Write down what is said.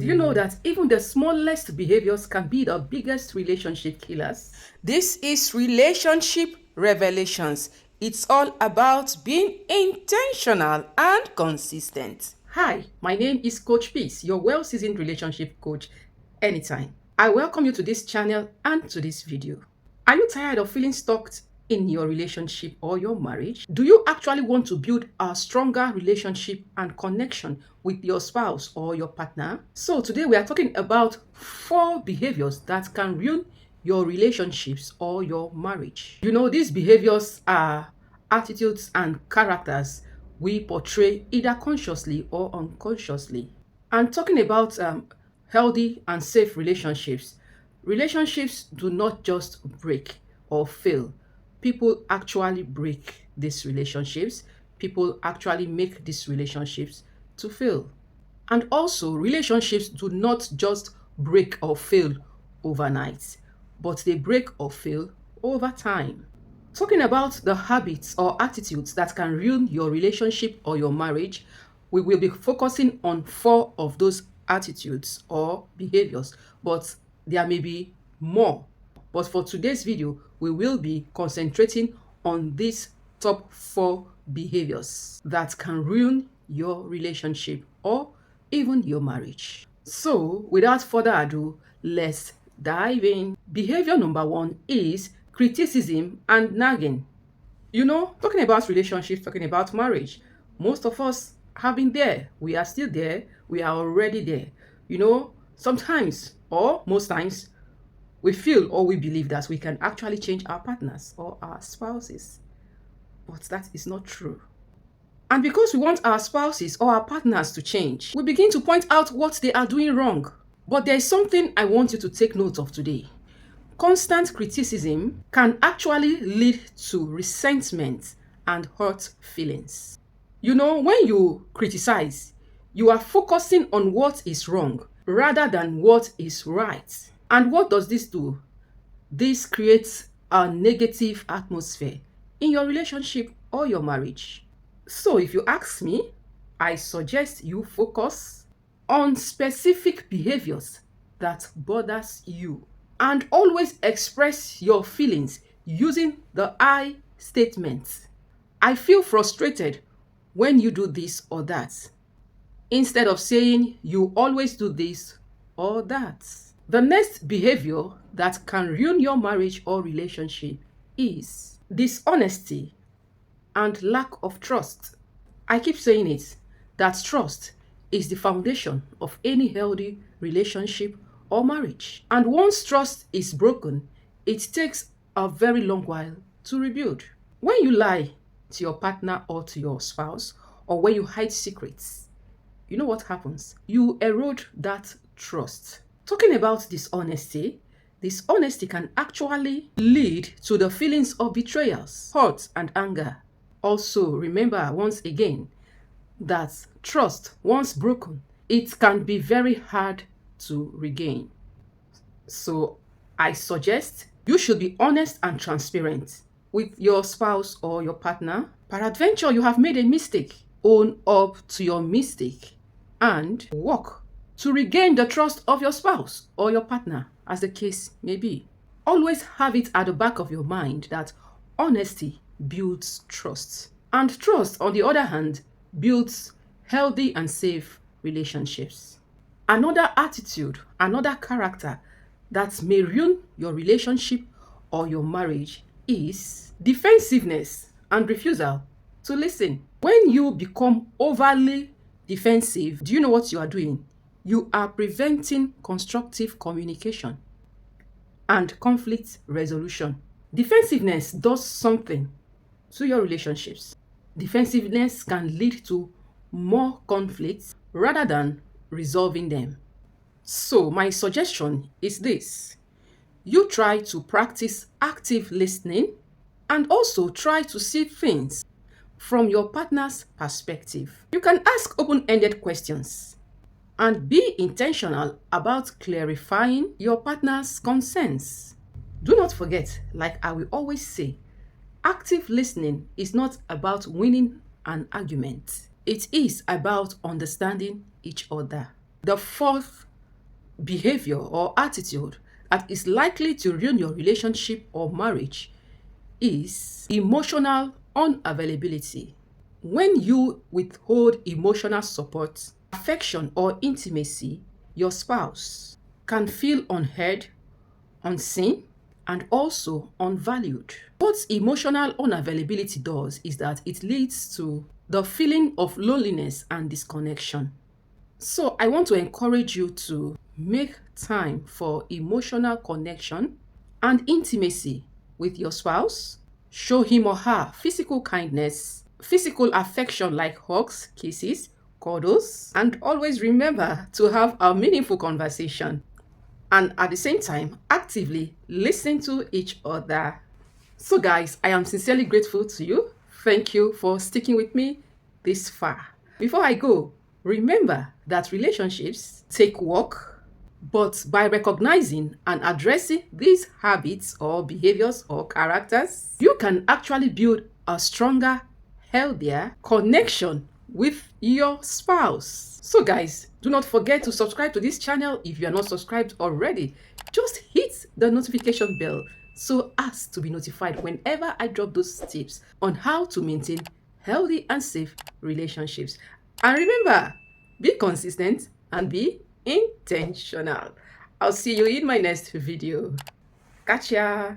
Do you know that even the smallest behaviors can be the biggest relationship killers? This is Relationship Revelations. It's all about being intentional and consistent. Hi, my name is Coach Peace, your well-seasoned relationship coach anytime. I welcome you to this channel and to this video. Are you tired of feeling stuck in your relationship or your marriage? Do you actually want to build a stronger relationship and connection with your spouse or your partner? So today we are talking about 4 behaviors that can ruin your relationships or your marriage. You know, these behaviors are attitudes and characters we portray either consciously or unconsciously. And talking about healthy and safe relationships, relationships do not just break or fail. People actually break these relationships. People actually make these relationships to fail. And also, relationships do not just break or fail overnight, but they break or fail over time. Talking about the habits or attitudes that can ruin your relationship or your marriage, we will be focusing on 4 of those attitudes or behaviors, but there may be more. But for today's video, we will be concentrating on these top 4 behaviors that can ruin your relationship or even your marriage. So, without further ado, let's dive in. Behavior number 1 is criticism and nagging. You know, talking about relationships, talking about marriage, most of us have been there. We are still there. We are already there. You know, sometimes or most times, we feel or we believe that we can actually change our partners or our spouses. But that is not true. And because we want our spouses or our partners to change, we begin to point out what they are doing wrong. But there is something I want you to take note of today. Constant criticism can actually lead to resentment and hurt feelings. You know, when you criticize, you are focusing on what is wrong rather than what is right. And what does this do? This creates a negative atmosphere in your relationship or your marriage. So if you ask me, I suggest you focus on specific behaviors that bothers you. And always express your feelings using the I statement. I feel frustrated when you do this or that, instead of saying you always do this or that. The next behavior that can ruin your marriage or relationship is dishonesty and lack of trust. I keep saying it, that trust is the foundation of any healthy relationship or marriage. And once trust is broken, it takes a very long while to rebuild. When you lie to your partner or to your spouse, or when you hide secrets, you know what happens? You erode that trust. Talking about dishonesty can actually lead to the feelings of betrayals, hurt, and anger. Also, remember once again that trust, once broken, it can be very hard to regain. So I suggest you should be honest and transparent with your spouse or your partner. Peradventure, you have made a mistake. Own up to your mistake and work to regain the trust of your spouse or your partner, as the case may be. Always have it at the back of your mind that honesty builds trust. And trust, on the other hand, builds healthy and safe relationships. Another attitude, another character that may ruin your relationship or your marriage is defensiveness and refusal to listen. When you become overly defensive, do you know what you are doing? You are preventing constructive communication and conflict resolution. Defensiveness does something to your relationships. Defensiveness can lead to more conflicts rather than resolving them. So my suggestion is this. You try to practice active listening and also try to see things from your partner's perspective. You can ask open-ended questions and be intentional about clarifying your partner's concerns. Do not forget, like I will always say, active listening is not about winning an argument. It is about understanding each other. The 4th behavior or attitude that is likely to ruin your relationship or marriage is emotional unavailability. When you withhold emotional support, affection, or intimacy, your spouse can feel unheard, unseen, and also unvalued. What emotional unavailability does is that it leads to the feeling of loneliness and disconnection. So I want to encourage you to make time for emotional connection and intimacy with your spouse. Show him or her physical kindness, physical affection like hugs, kisses, cuddles, and always remember to have a meaningful conversation. And at the same time, actively listen to each other. So, guys, I am sincerely grateful to you. Thank you for sticking with me this far. Before I go, remember that relationships take work, but by recognizing and addressing these habits or behaviors or characters, you can actually build a stronger, healthier connection with your spouse. So guys, do not forget to subscribe to this channel if you are not subscribed already. Just hit the notification bell so as to be notified whenever I drop those tips on how to maintain healthy and safe relationships. And remember, be consistent and be intentional. I'll see you in my next video. Catch ya!